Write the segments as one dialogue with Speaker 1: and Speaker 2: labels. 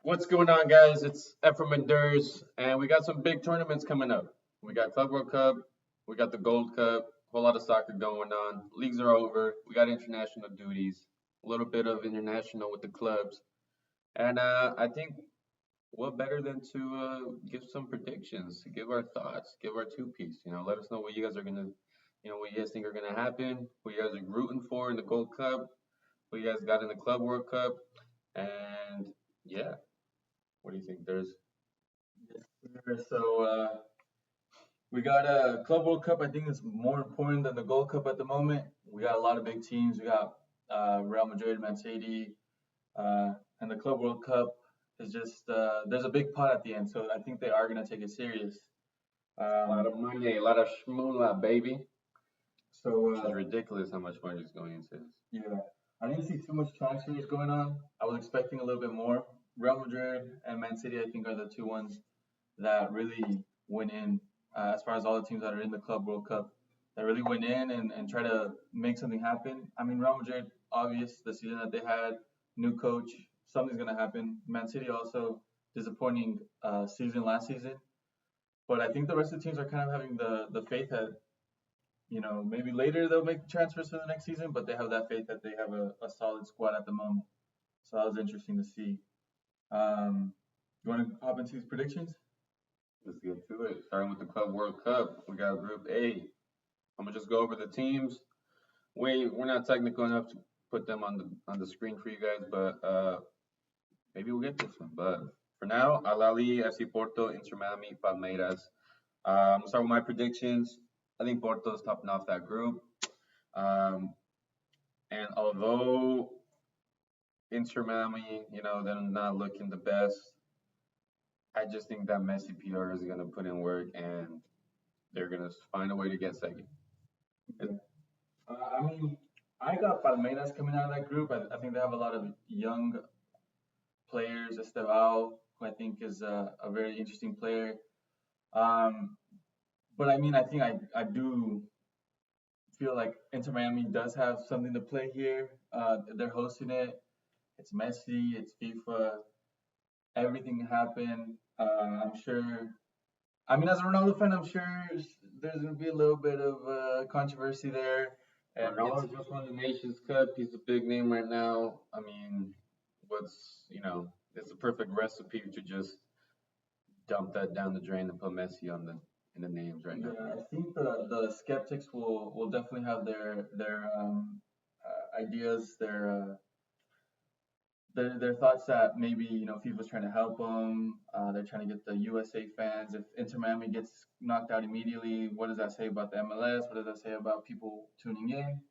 Speaker 1: What's going on, guys? It's Efrum and Derz, and we got some big tournaments coming up. We got Club World Cup, we got the Gold Cup, whole lot of soccer going on. Leagues are over. We got international duties, a little bit of international with the clubs, and I think what better than to give some predictions, give our thoughts, give our two piece. Let us know what you guys are gonna, what you guys think are gonna happen, what you guys are rooting for in the Gold Cup, what you guys got in the Club World Cup, and yeah. What do you think? So we got a Club World Cup. I think it's more important than the Gold Cup at the moment. We got a lot of big teams. We got Real Madrid, Man City, and the Club World Cup is just there's a big pot at the end. So I think they are gonna take it serious.
Speaker 2: A lot of money, a lot of shmoolah, baby.
Speaker 1: So
Speaker 2: It's ridiculous how much money is going into this.
Speaker 1: yeah, I didn't see too much transfers going on. I was expecting a little bit more. Real Madrid and Man City, I think, are the two ones that really went in, as far as all the teams that are in the Club World Cup, that really went in and try to make something happen. I mean, Real Madrid, obvious, the season that they had, new coach, something's going to happen. Man City also, disappointing season last season. But I think the rest of the teams are kind of having the faith that, maybe later they'll make transfers for the next season, but they have that faith that they have a solid squad at the moment. So that was interesting to see. You want to hop into these predictions?
Speaker 2: Let's get to it. Starting with the Club World Cup, we got Group A. I'm gonna just go over the teams. We're not technical enough to put them on the screen for you guys, but maybe we'll get this one. But for now, Al Ahly, FC Porto, Inter Miami, Palmeiras. I'm gonna start with my predictions. I think Porto's topping off that group. Um, and although Inter Miami, they're not looking the best, I just think that Messi PR is gonna put in work and they're gonna find a way to get second.
Speaker 1: I mean, I got Palmeiras coming out of that group. I think they have a lot of young players. Estevao, who I think is a very interesting player. Um, but I mean, I think I do feel like Inter Miami does have something to play here. They're hosting it. It's Messi. It's FIFA. Everything can happen. I'm sure. I mean, as a Ronaldo fan, I'm sure there's gonna be a little bit of controversy there. And
Speaker 2: Ronaldo just won the Nations Cup. He's a big name right now. I mean, it's a perfect recipe to just dump that down the drain and put Messi in the names right now.
Speaker 1: yeah, I think the skeptics will definitely have their ideas, their thoughts that maybe FIFA's trying to help them. They're trying to get the USA fans. If Inter Miami gets knocked out immediately, what does that say about the MLS? What does that say about people tuning in?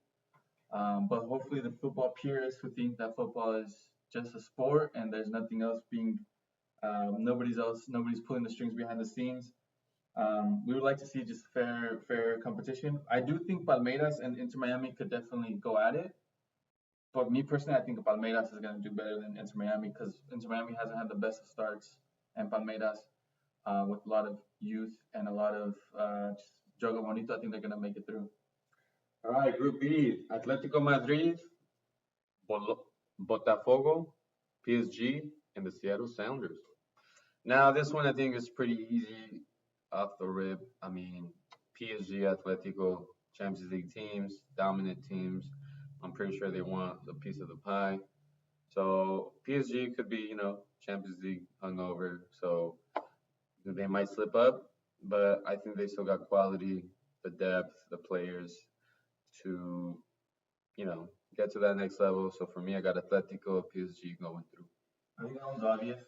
Speaker 1: But hopefully, the football purists who think that football is just a sport and there's nothing else being, nobody's pulling the strings behind the scenes. We would like to see just fair competition. I do think Palmeiras and Inter Miami could definitely go at it. But me personally, I think Palmeiras is going to do better than Inter Miami because Inter Miami hasn't had the best of starts, and Palmeiras, with a lot of youth and a lot of just jogo bonito, I think they're going to make it through.
Speaker 2: All right, Group B: Atletico Madrid, Botafogo, PSG, and the Seattle Sounders. Now, this one I think is pretty easy off the rip. I mean, PSG, Atletico, Champions League teams, dominant teams. I'm pretty sure they want a piece of the pie. So PSG could be, Champions League hungover, so they might slip up, but I think they still got quality, the depth, the players to, get to that next level. So for me, I got Atletico, PSG going through.
Speaker 1: I think that one's obvious.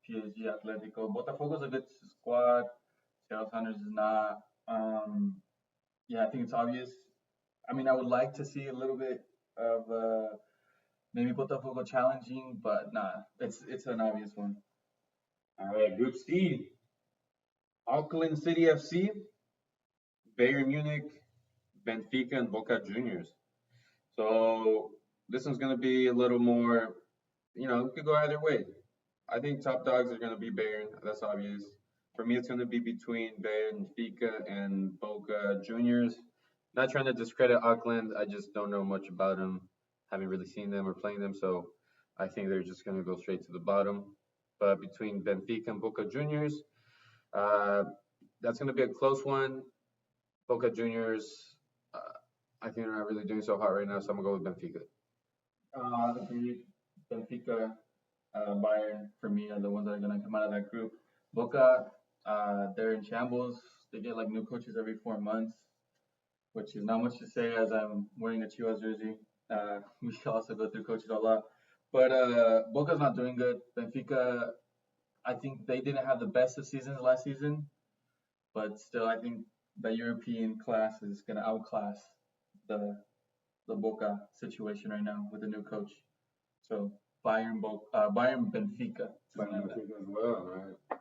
Speaker 1: PSG, Atletico. Botafogo's a good squad. Seattle Sounders is not. Yeah, I think it's obvious. I mean, I would like to see a little bit of maybe Botafogo challenging, but nah, it's an obvious one.
Speaker 2: All right, Group C: Auckland City FC, Bayern Munich, Benfica, and Boca Juniors. So this one's going to be a little more, it could go either way. I think top dogs are going to be Bayern. That's obvious. For me, it's going to be between Bayern, Benfica, and Boca Juniors. Not trying to discredit Auckland. I just don't know much about them. Haven't really seen them or playing them. So I think they're just going to go straight to the bottom. But between Benfica and Boca Juniors, uh, that's going to be a close one. Boca Juniors, uh, I think they're not really doing so hot right now, so I'm going to go with Benfica.
Speaker 1: Agreed. Benfica, Bayern, for me, are the ones that are going to come out of that group. Boca, they're in shambles. They get like new coaches every 4 months, which is not much to say as I'm wearing a Chivas jersey. We also go through coaches a lot. But Boca's not doing good. Benfica, I think they didn't have the best of seasons last season, but still, I think the European class is going to outclass the the Boca situation right now with the new coach. So Bayern Benfica.
Speaker 2: Bayern Benfica as well, all right.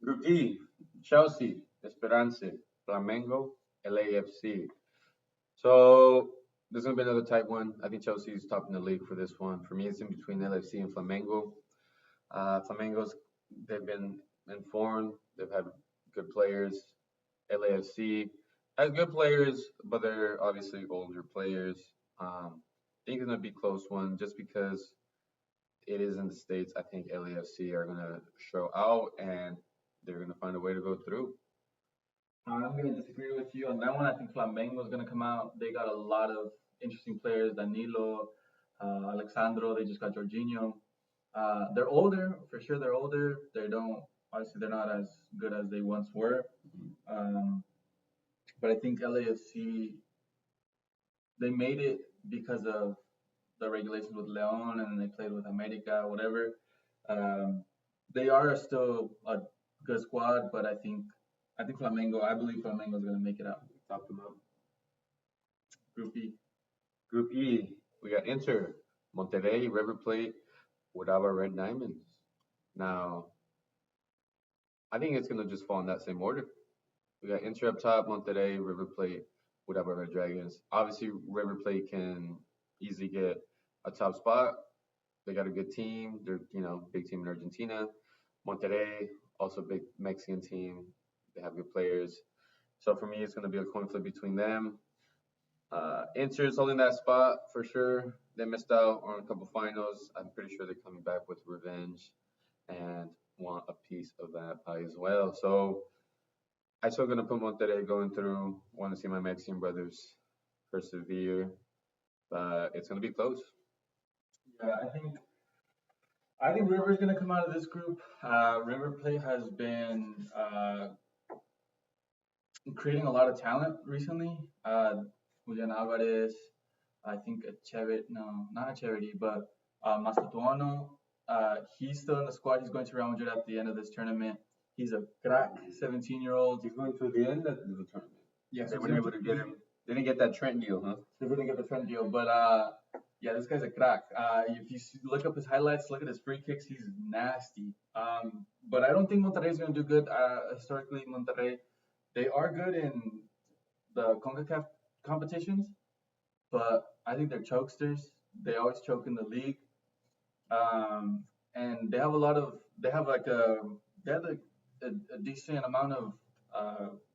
Speaker 2: Group E, Chelsea, Esperance, Flamengo, LAFC. So this is gonna be another tight one. I think Chelsea is top in the league for this one. For me, it's in between LFC and Flamengo. Flamengo's they've been informed. They've had good players. LAFC has good players, but they're obviously older players. I think it's gonna be a close one just because it is in the States. I think LAFC are gonna show out and they're gonna find a way to go through.
Speaker 1: I'm going to disagree with you on that one. I think Flamengo is going to come out. They got a lot of interesting players. Danilo, Alexandro. They just got Jorginho. They're older, for sure. They're older. They don't obviously they're not as good as they once were. Um, but I think LAFC they made it because of the regulations with Leon, and then they played with America, whatever. Um, they are still a good squad, but I think Flamengo. I believe Flamengo is going to make it out.
Speaker 2: Top them up.
Speaker 1: Group E.
Speaker 2: Group E, we got Inter, Monterrey, River Plate, with our Red Diamonds. Now, I think it's gonna just fall in that same order. We got Inter up top, Monterrey, River Plate, with our Red Dragons. Obviously, River Plate can easily get a top spot. They got a good team. They're big team in Argentina. Monterrey also big Mexican team. They have good players. So for me, it's gonna be a coin flip between them. Inter is holding that spot for sure. They missed out on a couple finals. I'm pretty sure they're coming back with revenge and want a piece of that pie as well. So I still gonna put Monterrey going through. Want to see my Mexican brothers persevere, but it's gonna be close.
Speaker 1: Yeah, I think River's gonna come out of this group. River Plate has been creating a lot of talent recently. Julian Alvarez, I think no, not a charity, but Mastratuano. He's still in the squad. He's going to Real Madrid at the end of this tournament. He's a crack, 17-year-old.
Speaker 2: He's going to the end of the tournament.
Speaker 1: Yes,
Speaker 2: They weren't able to get him. They didn't get that Trent deal, huh?
Speaker 1: They didn't get the Trent deal, but yeah, this guy's a crack. If you look up his highlights, look at his free kicks, he's nasty. But I don't think Monterrey is going to do good. Historically, Monterrey, they are good in the CONCACAF competitions, but I think they're chokesters. They always choke in the league, and they have a decent amount of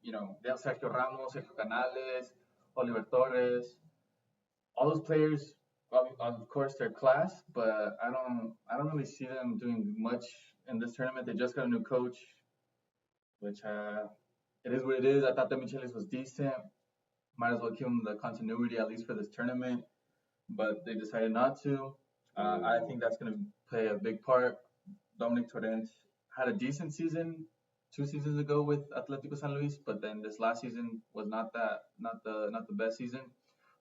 Speaker 1: they have Sergio Ramos, Sergio Canales, Oliver Torres, all those players. Of course, they're class, but I don't really see them doing much in this tournament. They just got a new coach, which it is what it is. I thought that Michelis was decent. Might as well give him the continuity at least for this tournament, but they decided not to. I think that's going to play a big part. Dominic Torrent had a decent season 2 seasons ago with Atletico San Luis, but then this last season was not the best season.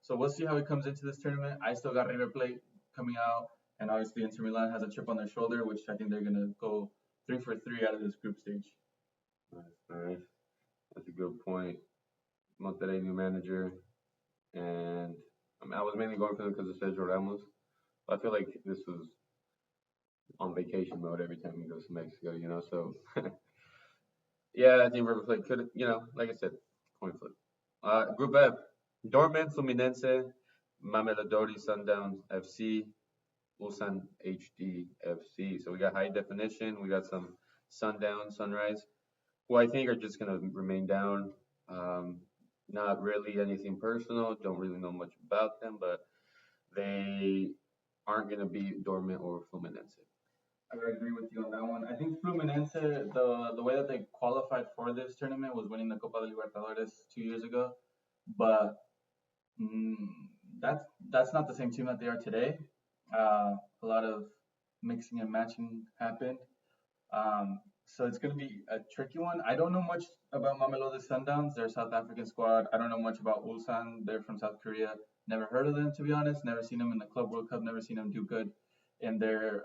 Speaker 1: So we'll see how he comes into this tournament. I still got River Plate coming out, and obviously Inter Milan has a chip on their shoulder, which I think they're gonna go 3 for 3 out of this group stage.
Speaker 2: Nice. That's a good point. Monterrey new manager, and I was mainly going for them because of Sergio Ramos. I feel like this was on vacation mode every time he goes to Mexico, So yeah, I think River Plate could, like I said, coin flip. Group F, Dortmund, Fluminense, Mamelodori, Sundowns FC, Ulsan HD FC. So we got high definition. We got some Sundown, Sunrise, who I think are just going to remain down. Not really anything personal. Don't really know much about them, but they aren't going to beat Dortmund or Fluminense.
Speaker 1: I agree with you on that one. I think Fluminense, the way that they qualified for this tournament was winning the Copa de Libertadores 2 years ago, but mm, that's not the same team that they are today. A lot of mixing and matching happened. So it's going to be a tricky one. I don't know much about Mamelodi Sundowns, their South African squad. I don't know much about Ulsan. They're from South Korea. Never heard of them, to be honest. Never seen them in the Club World Cup. Never seen them do good in their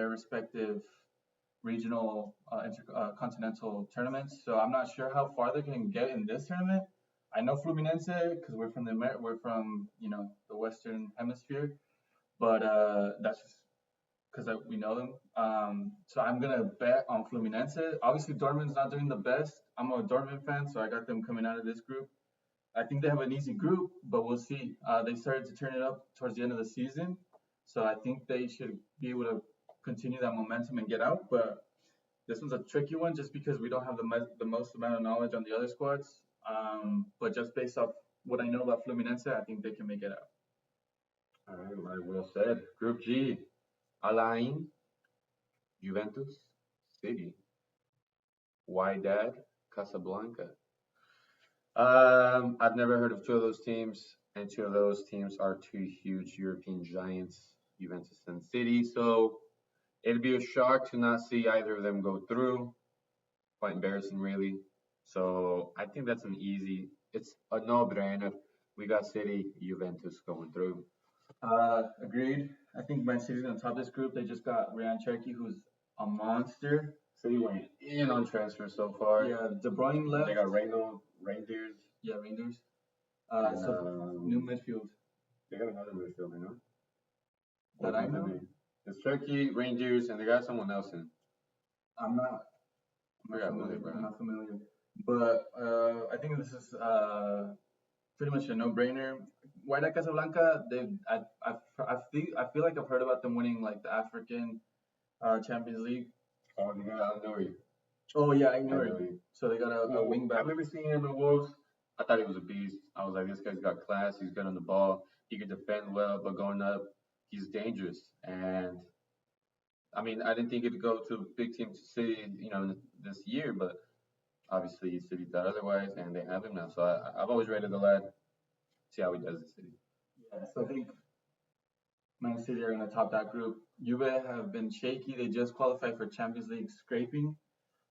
Speaker 1: respective regional continental tournaments. So I'm not sure how far they can get in this tournament. I know Fluminense because we're from the Western Hemisphere, but that's just because we know them. So I'm gonna bet on Fluminense. Obviously, Dortmund's not doing the best. I'm a Dortmund fan, so I got them coming out of this group. I think they have an easy group, but we'll see. They started to turn it up towards the end of the season, so I think they should be able to continue that momentum and get out. But this one's a tricky one just because we don't have the most amount of knowledge on the other squads. But just based off what I know about Fluminense, I think they can make it out.
Speaker 2: All right, very well said. Group G, Alain, Juventus, City, Wydad, Casablanca. I've never heard of two of those teams, and two of those teams are two huge European giants, Juventus and City. So it'd be a shock to not see either of them go through. Quite embarrassing, really. So I think that's it's a no-brainer. We got City, Juventus going through.
Speaker 1: Agreed. I think Man City's gonna top this group. They just got Ryan Cherky, who's a monster.
Speaker 2: City went in on transfer so far.
Speaker 1: Yeah, De Bruyne left.
Speaker 2: They got Rangers.
Speaker 1: Yeah, Rangers.
Speaker 2: And,
Speaker 1: So new midfield.
Speaker 2: They got another midfielder, no?
Speaker 1: That I know.
Speaker 2: It's Turkey, Rangers, and they got someone else in.
Speaker 1: I'm not. I'm not familiar. But I think this is pretty much a no-brainer. Wydad Casablanca, I feel like I've heard about them winning like the African Champions League.
Speaker 2: Oh, they got Al-Nouri.
Speaker 1: Oh yeah, I know. So they got a wing back.
Speaker 2: I remember seeing him in Wolves. I thought he was a beast. I was like, this guy's got class. He's good on the ball. He could defend well, but going up, he's dangerous. And I mean, I didn't think he'd go to a big team to City, this year, but obviously City thought otherwise, and they have him now. So I've always rated the lad. See how he does in City.
Speaker 1: Yeah, so I think Man City are going to top that group. Juve have been shaky. They just qualified for Champions League scraping.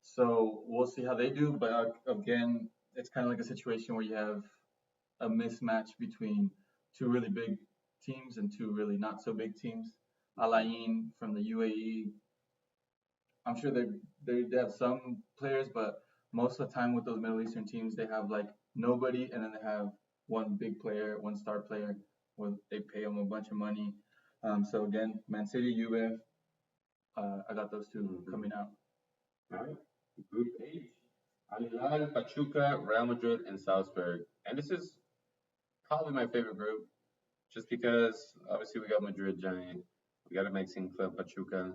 Speaker 1: So we'll see how they do. But again, it's kind of like a situation where you have a mismatch between two really big teams and two really not so big teams. Al Ain from the UAE. I'm sure they have some players, but most of the time with those Middle Eastern teams, they have like nobody, and then they have one big player, one star player, where they pay them a bunch of money. So again, Man City, Juve, I got those two coming out.
Speaker 2: All right. Group H, Al Hilal, Pachuca, Real Madrid, and Salzburg. And this is probably my favorite group, just because obviously we got Madrid giant, we got a Mexican club, Pachuca,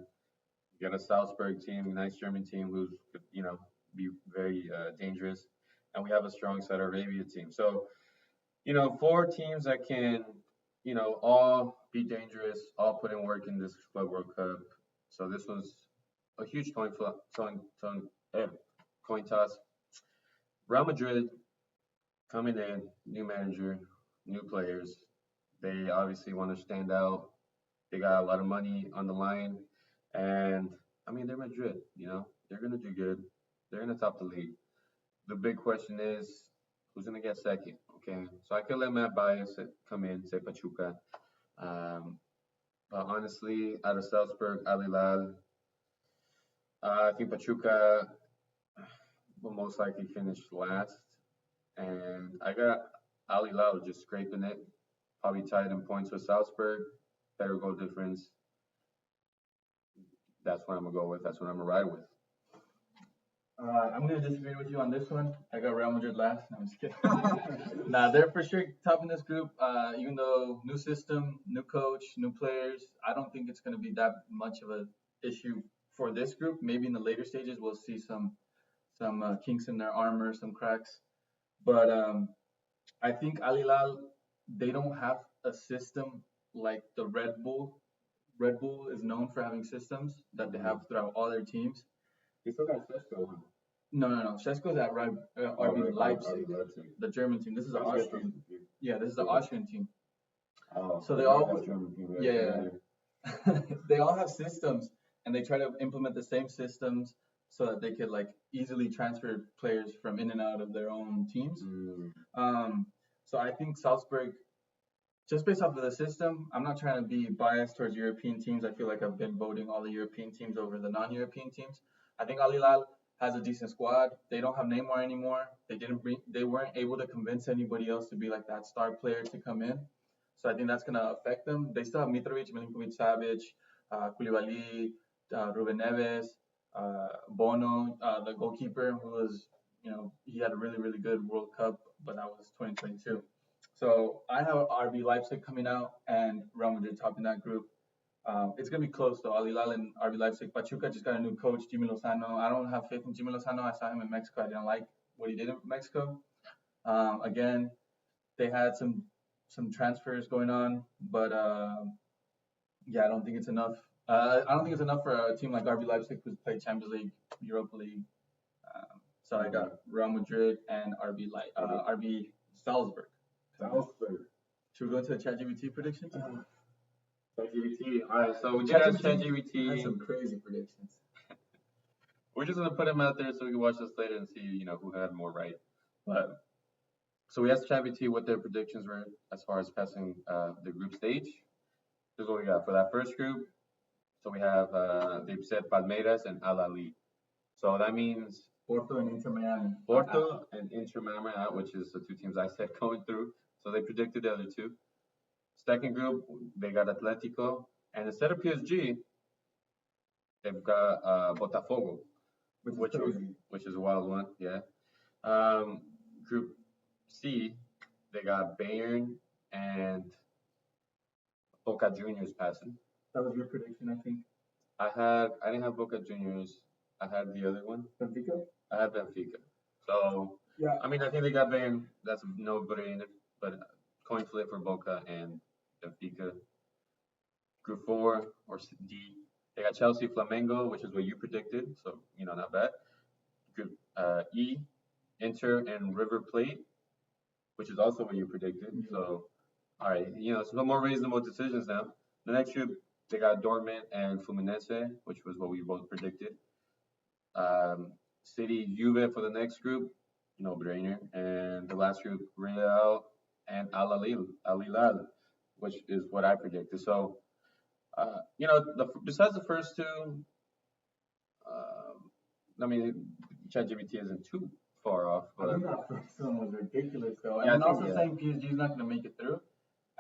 Speaker 2: we got a Salzburg team, a nice German team who's be very dangerous, and we have a strong Saudi Arabia team. So four teams that can all be dangerous, all put in work in this Club World Cup. So this was a huge coin toss. Real Madrid coming in, new manager, new players. They obviously want to stand out. They got a lot of money on the line, and I mean they're Madrid. They're gonna do good. They're gonna top the league. The big question is who's gonna get second. Okay, so I could let Matt Bias come in, say Pachuca. But honestly, out of Salzburg, Al Hilal, I think Pachuca will most likely finish last. And I got Al Hilal just scraping it, probably tied in points with Salzburg, better goal difference. That's what I'm going to go with. That's what I'm going to ride with.
Speaker 1: I'm going to disagree with you on this one. I got Real Madrid last. No, I'm just kidding. Nah, they're for sure topping this group. Even though new system, new coach, new players, I don't think it's going to be that much of an issue for this group. Maybe in the later stages we'll see some kinks in their armor, some cracks. But I think Al Hilal, they don't have a system like the Red Bull Red Bull is known for having systems that they have throughout all their teams.
Speaker 2: He still got Sesko, huh?
Speaker 1: No. Cesco's at RB Leipzig,
Speaker 2: Leipzig.
Speaker 1: the German team. This is the
Speaker 2: That's
Speaker 1: Austrian. Yeah, this is the
Speaker 2: Yeah.
Speaker 1: Austrian team.
Speaker 2: Oh,
Speaker 1: So they
Speaker 2: I
Speaker 1: all,
Speaker 2: got German team right
Speaker 1: yeah,
Speaker 2: there.
Speaker 1: they all have systems, and they try to implement the same systems so that they could like easily transfer players from in and out of their own teams.
Speaker 2: Mm.
Speaker 1: So I think Salzburg, just based off of the system, I'm not trying to be biased towards European teams. I feel like I've been voting all the European teams over the non-European teams. I think Al Hilal has a decent squad. They don't have Neymar anymore. They weren't able to convince anybody else to be like that star player to come in. So I think that's gonna affect them. They still have Mitrovic, Milinkovic, Savic, Koulibaly, Ruben Neves, Bono, the goalkeeper, who was, he had a really, really good World Cup, but that was 2022. So I have RB Leipzig coming out and Real Madrid topping that group. It's gonna be close though. Al Hilal and RB Leipzig. Pachuca just got a new coach, Jimmy Lozano. I don't have faith in Jimmy Lozano. I saw him in Mexico. I didn't like what he did in Mexico. Again, they had some transfers going on, but yeah, I don't think it's enough. I don't think it's enough for a team like RB Leipzig who's played Champions League, Europa League. So I got Real Madrid and RB Salzburg.
Speaker 2: Salzburg.
Speaker 1: Should we go to the ChatGPT predictions?
Speaker 2: ChatGPT. All right, so we did ask ChatGPT.
Speaker 1: Had some crazy predictions.
Speaker 2: We're just gonna put them out there so we can watch this later and see, who had more right. But so we asked ChatGPT what their predictions were as far as passing the group stage. This is what we got for that first group. So we have they've said Palmeiras and Al Ahly. So that means
Speaker 1: Porto and Inter Miami.
Speaker 2: Porto and Inter Miami out, which is the two teams I said going through. So they predicted the other two. Second group, they got Atletico, and instead of PSG, they've got Botafogo, which is a wild one, yeah. Group C, they got Bayern and Boca Juniors passing.
Speaker 1: That was your prediction, I think.
Speaker 2: I didn't have Boca Juniors. I had the other one.
Speaker 1: Benfica?
Speaker 2: I had Benfica. So yeah, I think they got Bayern. That's a no-brainer. But coin flip for Boca and Benfica. Group 4 or D, they got Chelsea, Flamengo, which is what you predicted. So not bad. Group E, Inter and River Plate, which is also what you predicted. Mm-hmm. So all right, some more reasonable decisions now. The next group, they got Dortmund and Fluminense, which was what we both predicted. City, Juve for the next group, no brainer. And the last group, Real and Al Hilal, which is what I predicted. So, besides the first two, ChatGPT isn't too far off. But I
Speaker 1: think that first one was ridiculous, though. And also saying PSG is not going to make it through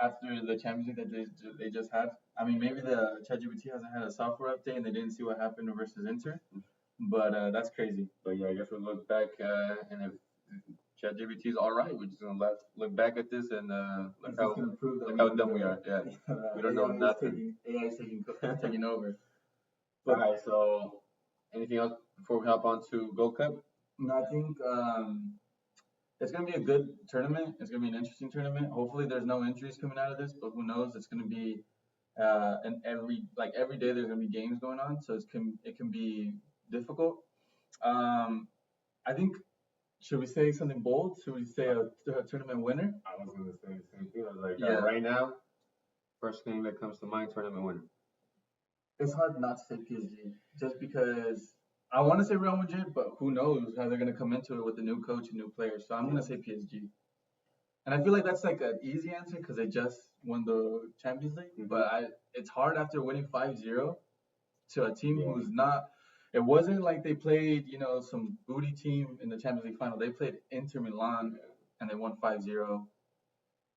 Speaker 1: after the Champions League that they just had. Maybe the ChatGPT hasn't had a software update and they didn't see what happened versus Inter. But that's crazy.
Speaker 2: But yeah, I guess we'll look back and if ChatGPT is all right, we're just gonna look back at this and look how dumb we are. Yeah, we don't know nothing.
Speaker 1: AI is taking over.
Speaker 2: All right. So, anything else before we hop on to Gold Cup?
Speaker 1: No, I think it's gonna be a good tournament. It's gonna be an interesting tournament. Hopefully, there's no injuries coming out of this, but who knows? It's gonna be and every day there's gonna be games going on, so it can be difficult. I think, should we say something bold? Should we say a tournament winner?
Speaker 2: I was going to say the same thing. I was like, right now, first thing that comes to mind, tournament winner.
Speaker 1: It's hard not to say PSG, just because I want to say Real Madrid, but who knows how they're going to come into it with a new coach and new players. So I'm going to say PSG. And I feel like that's like an easy answer because they just won the Champions League. Mm-hmm. But it's hard after winning 5-0 to a team who's not. It wasn't like they played, some booty team in the Champions League final. They played Inter Milan and they won 5-0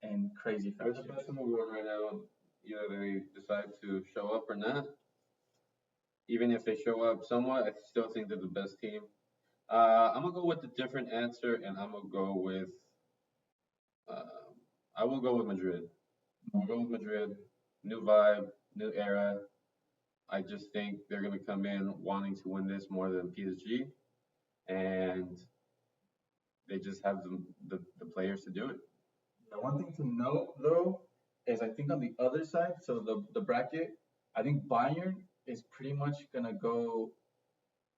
Speaker 1: and crazy fashion.
Speaker 2: There's a festival going right now. Either they decide to show up or not. Even if they show up somewhat, I still think they're the best team. I'm gonna go with a different answer, and I'm gonna go with. I will go with Madrid. I'll go with Madrid. New vibe, new era. I just think they're going to come in wanting to win this more than PSG, and they just have the players to do it.
Speaker 1: Yeah, one thing to note, though, is I think on the other side, so the bracket, I think Bayern is pretty much gonna go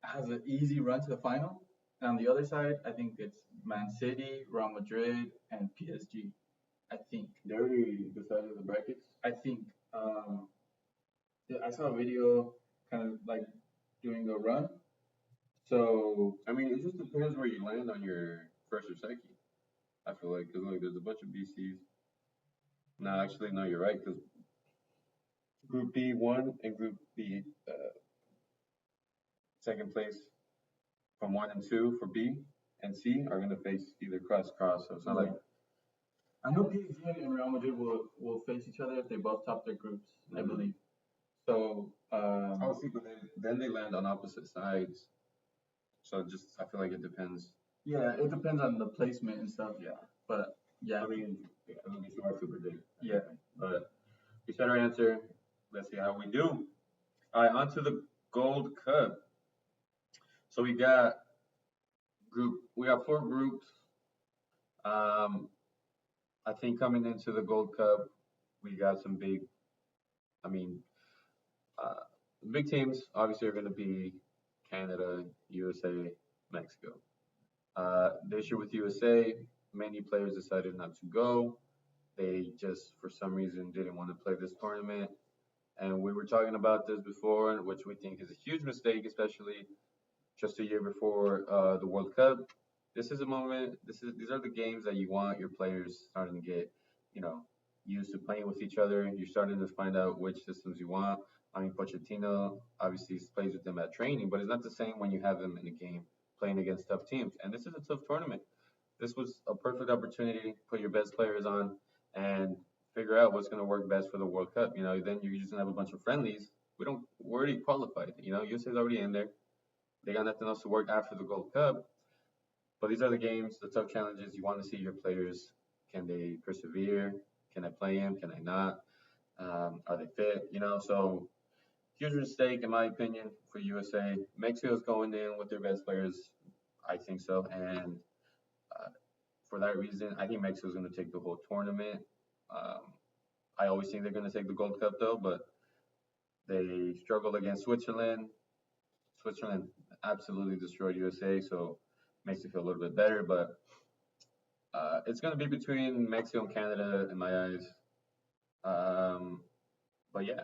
Speaker 1: has an easy run to the final. And on the other side, I think it's Man City, Real Madrid, and PSG. I think.
Speaker 2: They already decided the brackets.
Speaker 1: I think. Yeah, I saw a video kind of like doing a run. So
Speaker 2: I mean, it just depends where you land on your first or second. I feel like because like there's a bunch of BCs. No, actually, no, you're right. Because Group B one and Group B second place from 1 and 2 for B and C are gonna face either cross. So it's not like
Speaker 1: I know PSG and Real Madrid will face each other if they both top their groups, I believe. So
Speaker 2: oh, see, but then they land on opposite sides. So just I feel like it depends.
Speaker 1: yeah, it depends on the placement and stuff. Yeah, but yeah,
Speaker 2: I mean, it would be too hard to predict.
Speaker 1: yeah.
Speaker 2: But we said our answer. Let's see how we do. All right, on to the Gold Cup. So we got four groups. I think coming into the Gold Cup, we got some big. I mean, big teams obviously are going to be Canada, USA, Mexico. This year with USA, many players decided not to go. They just, for some reason, didn't want to play this tournament. And we were talking about this before, which we think is a huge mistake, especially just a year before the World Cup. This is a moment. These are the games that you want your players starting to get, used to playing with each other. You're starting to find out which systems you want. I mean, Pochettino obviously plays with them at training, but it's not the same when you have them in a game playing against tough teams. And this is a tough tournament. This was a perfect opportunity to put your best players on and figure out what's going to work best for the World Cup. Then you're just gonna have a bunch of friendlies. We're already qualified. USA's already in there. They got nothing else to work after the Gold Cup. But these are the games, the tough challenges. You want to see your players. Can they persevere? Can I play them? Can I not? Are they fit? So huge mistake in my opinion for USA. Mexico's going in with their best players. I think so. And for that reason, I think Mexico's going to take the whole tournament. I always think they're going to take the Gold Cup though, but they struggled against Switzerland. Switzerland absolutely destroyed USA, so makes me feel a little bit better. But it's going to be between Mexico and Canada in my eyes. But yeah,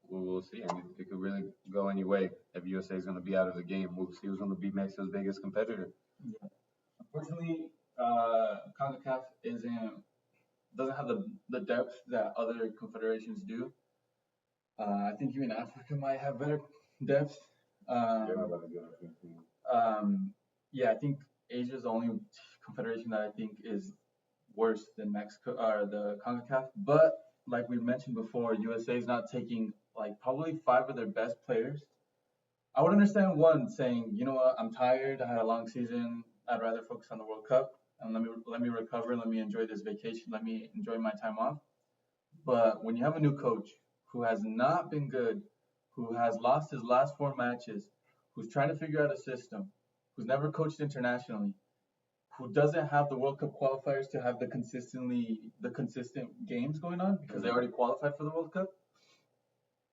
Speaker 2: we'll see. I mean, it could really go any way if USA is going to be out of the game. We'll see who's going to be Mexico's biggest competitor.
Speaker 1: Yeah. Unfortunately, CONCACAF doesn't have the depth that other confederations do. I think even Africa might have better depth. Yeah, I think Asia is the only confederation that I think is worse than Mexico or the CONCACAF. But like we mentioned before, USA is not taking like probably 5 of their best players. I would understand one saying, you know what, I'm tired. I had a long season. I'd rather focus on the World Cup and let me recover. Let me enjoy this vacation. Let me enjoy my time off. But when you have a new coach who has not been good, who has lost his last 4 matches, who's trying to figure out a system, who's never coached internationally, who doesn't have the World Cup qualifiers to have the consistent games going on because they already qualified for the World Cup.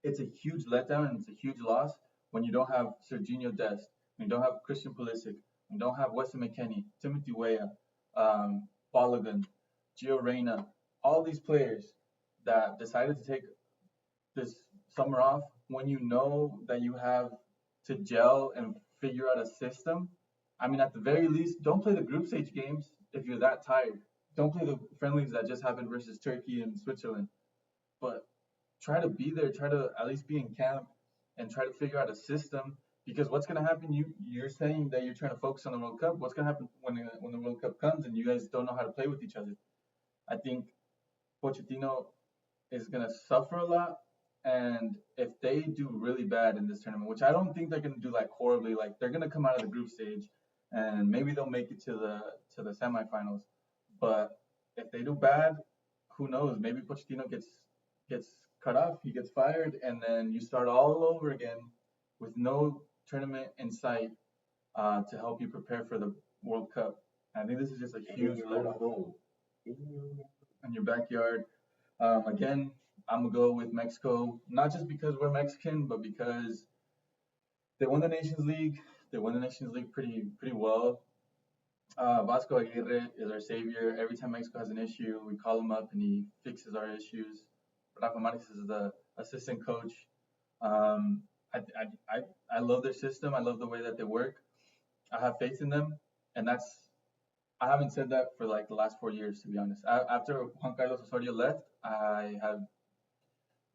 Speaker 1: It's a huge letdown and it's a huge loss when you don't have Serginho Dest, when you don't have Christian Pulisic, when you don't have Weston McKennie, Timothy Weah, Balogun, Gio Reyna, all these players that decided to take this summer off when you know that you have to gel and figure out a system. I mean, at the very least, don't play the group stage games if you're that tired. Don't play the friendlies that just happened versus Turkey and Switzerland. But try to be there, try to at least be in camp and try to figure out a system. Because what's going to happen, you're saying that you're trying to focus on the World Cup. What's going to happen when the World Cup comes and you guys don't know how to play with each other? I think Pochettino is going to suffer a lot. And if they do really bad in this tournament, which I don't think they're going to do like horribly, like they're going to come out of the group stage and maybe they'll make it to the semifinals. But if they do bad, who knows? Maybe Pochettino gets cut off, he gets fired, and then you start all over again with no tournament in sight to help you prepare for the World Cup. I think this is just a huge letdown in your backyard. Again, I'm gonna go with Mexico, not just because we're Mexican, but because they won the Nations League. They won the Nations League pretty well. Vasco Aguirre is our savior. Every time Mexico has an issue, we call him up and he fixes our issues. Rafa Marquez is the assistant coach. Um, I love their system. I love the way that they work. I have faith in them, and I haven't said that for like the last 4 years, to be honest. After Juan Carlos Osorio left, I have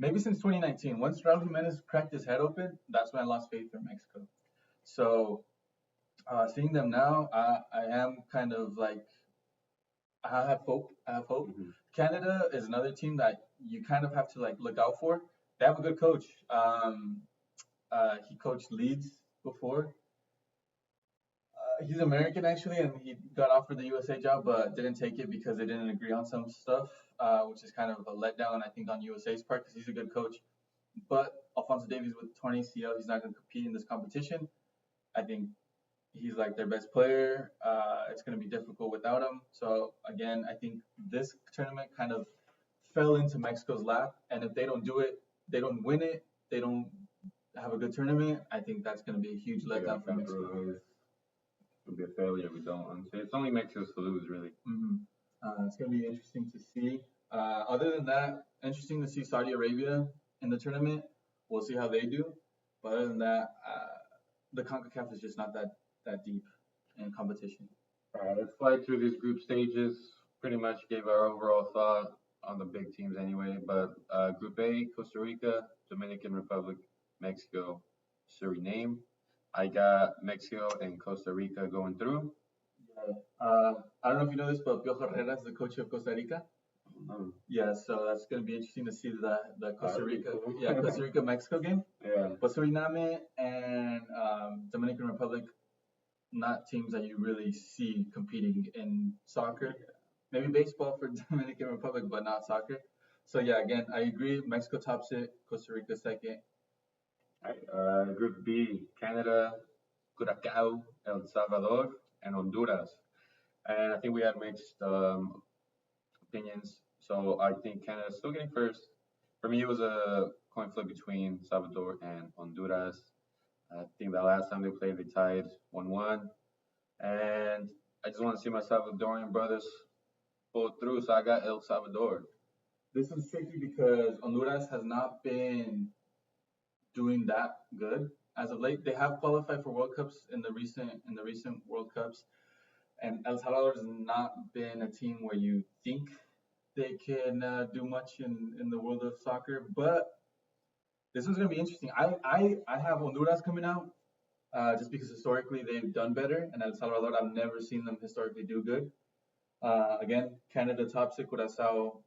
Speaker 1: maybe since 2019. Once Raul Jimenez cracked his head open, that's when I lost faith in Mexico. So seeing them now, I am kind of like I have hope. I have hope.
Speaker 2: Mm-hmm.
Speaker 1: Canada is another team that you kind of have to like look out for. They have a good coach. He coached Leeds before. He's American actually, and he got offered the USA job, but didn't take it because they didn't agree on some stuff, which is kind of a letdown, I think, on USA's part because he's a good coach. But Alfonso Davies with torn ACL, he's not going to compete in this competition. I think he's like their best player. It's going to be difficult without him. So again, I think this tournament kind of fell into Mexico's lap, and if they don't do it, they don't win it, they don't have a good tournament. I think that's going to be a huge letdown for Mexico.
Speaker 2: It'll be a failure if we don't. It's only Mexico's to lose, really.
Speaker 1: It's going to be interesting to see. Other than that, interesting to see Saudi Arabia in the tournament. We'll see how they do. But other than that, the CONCACAF is just not that deep in competition.
Speaker 2: All right, let's fly through these group stages. Pretty much gave our overall thought on the big teams anyway. But Group A, Costa Rica, Dominican Republic, Mexico, Suriname. I got Mexico and Costa Rica going through.
Speaker 1: Yeah. I don't know if you know this, but Piojo Herrera is the coach of Costa Rica. Yeah, so that's going to be interesting to see the Costa Rica Mexico game.
Speaker 2: Yeah.
Speaker 1: But Suriname and Dominican Republic, not teams that you really see competing in soccer. Maybe baseball for Dominican Republic, but not soccer. So yeah, again, I agree. Mexico tops it, Costa Rica second.
Speaker 2: All right, Group B, Canada, Curacao, El Salvador, and Honduras. And I think we had mixed opinions. So I think Canada's still getting first. For me, it was a coin flip between Salvador and Honduras. I think the last time they played, they tied 1-1. And I just want to see my Salvadorian brothers pull through, so I got El Salvador.
Speaker 1: This is tricky because Honduras has not been doing that good as of late. They have qualified for World Cups in the recent World Cups, and El Salvador has not been a team where you think they can do much in the world of soccer. But this one's gonna be interesting. I have Honduras coming out just because historically they've done better, and El Salvador I've never seen them historically do good. Again, Canada tops it. Curacao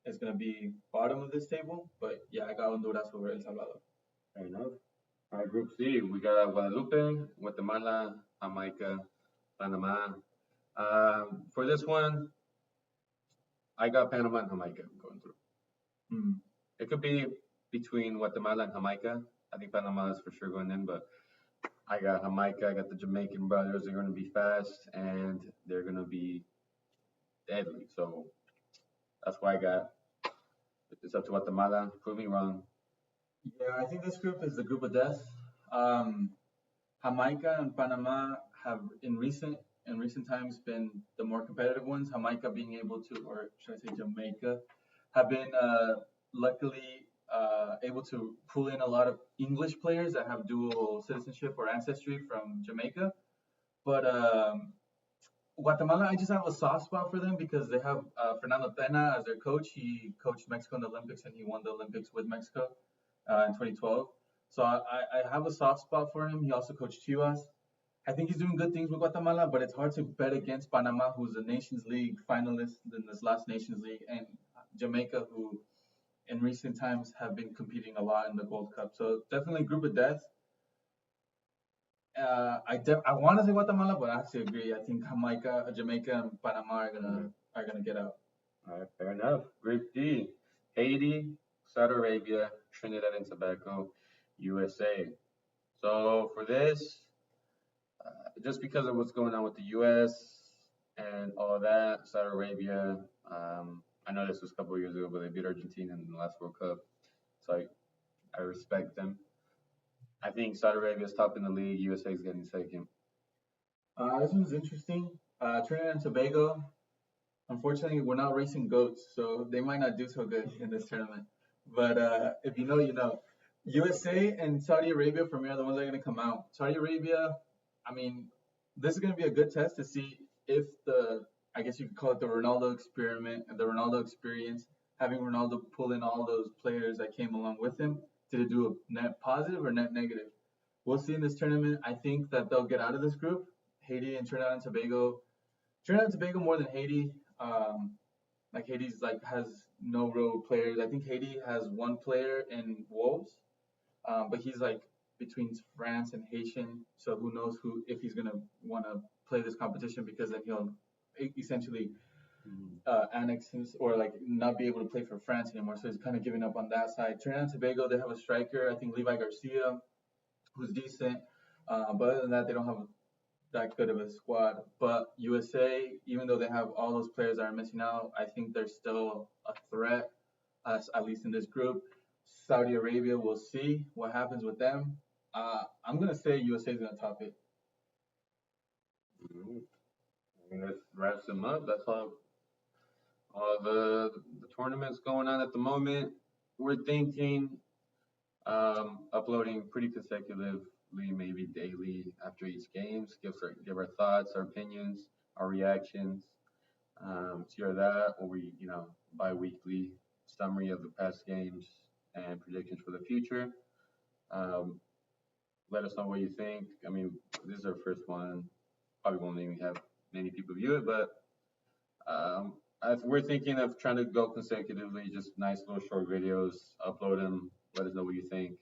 Speaker 1: is gonna be bottom of this table, but yeah, I got Honduras over El Salvador.
Speaker 2: Fair enough. All right, Group C, we got Guadalupe, Guatemala, Jamaica, Panama. For this one, I got Panama and Jamaica going through. It could be between Guatemala and Jamaica. I think Panama is for sure going in, but I got Jamaica. I got the Jamaican brothers. They're going to be fast and they're going to be deadly. So that's why I got. It's up to Guatemala. Prove me wrong.
Speaker 1: Yeah, I think this group is the group of death. Jamaica and Panama have in recent times been the more competitive ones. Jamaica being able to, or should I say Jamaica, have been luckily able to pull in a lot of English players that have dual citizenship or ancestry from Jamaica. But Guatemala, I just have a soft spot for them because they have Fernando Pena as their coach. He coached Mexico in the Olympics and he won the Olympics with Mexico in 2012. So I have a soft spot for him. He also coached Chivas. I think he's doing good things with Guatemala, but it's hard to bet against Panama, who's a Nations League finalist in this last Nations League, and Jamaica, who in recent times have been competing a lot in the Gold Cup. So definitely group of death. I want to say Guatemala, but I have to agree. I think Jamaica, and Panama are gonna get out.
Speaker 2: All right, fair enough. Group D, Haiti, Saudi Arabia, Trinidad and Tobago, USA. So for this, just because of what's going on with the U.S. and all that, Saudi Arabia, I know this was a couple of years ago, but they beat Argentina in the last World Cup. So I respect them. I think Saudi Arabia is top in the league. USA is getting second.
Speaker 1: This one's interesting. Trinidad and Tobago. Unfortunately, we're not racing goats, so they might not do so good in this tournament. But if you know, you know. USA and Saudi Arabia for me are the ones that are going to come out. Saudi Arabia, I mean, this is going to be a good test to see if I guess you could call it the Ronaldo experiment, the Ronaldo experience, having Ronaldo pull in all those players that came along with him, did it do a net positive or net negative? We'll see in this tournament. I think that they'll get out of this group. Haiti and Trinidad and Tobago. Trinidad and Tobago more than Haiti. Like Haiti's like has no real players. I think Haiti has one player in Wolves, but he's like between France and Haitian, so who knows if he's gonna want to play this competition because then he'll essentially annex him or like not be able to play for France anymore. So he's kind of giving up on that side. Trinidad and Tobago, they have a striker, I think Levi Garcia, who's decent, but other than that, they don't have that good of a squad. But USA, even though they have all those players that are missing out, I think they're still a threat, at least in this group. Saudi Arabia, we'll see what happens with them. I'm gonna say USA is gonna top it.
Speaker 2: Mm-hmm. I mean, that wraps them up. That's all the tournaments going on at the moment. We're thinking uploading pretty consecutively, maybe daily after each games. Give our thoughts, our opinions, our reactions. It's either that or bi-weekly summary of the past games and predictions for the future. Um, Let us know what you think. I mean, this is our first one. Probably won't even have many people view it, but we're thinking of trying to go consecutively, just nice little short videos, upload them, let us know what you think.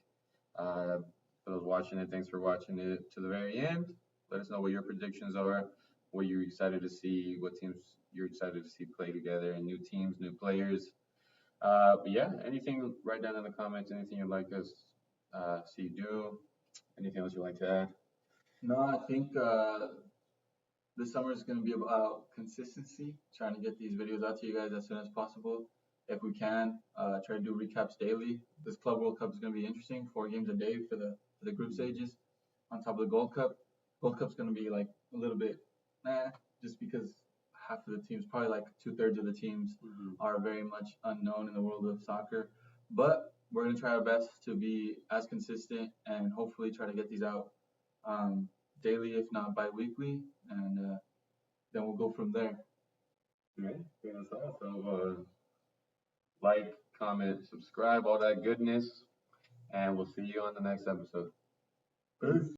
Speaker 2: For those watching it, thanks for watching it to the very end. Let us know what your predictions are, what you're excited to see, what teams you're excited to see play together, and new teams, new players. But yeah, anything, write down in the comments, anything you'd like us see do. Anything else you'd like to add?
Speaker 1: No, I think this summer is going to be about consistency, trying to get these videos out to you guys as soon as possible. If we can, try to do recaps daily. This Club World Cup is going to be interesting. 4 games a day for the group stages, on top of the Gold Cup. Gold Cup's going to be like a little bit, just because half of the teams, probably like 2/3 of the teams, are very much unknown in the world of soccer. But we're going to try our best to be as consistent and hopefully try to get these out daily, if not bi-weekly, and then we'll go from there.
Speaker 2: Right. That's all. So like, comment, subscribe, all that goodness, and we'll see you on the next episode.
Speaker 1: Peace.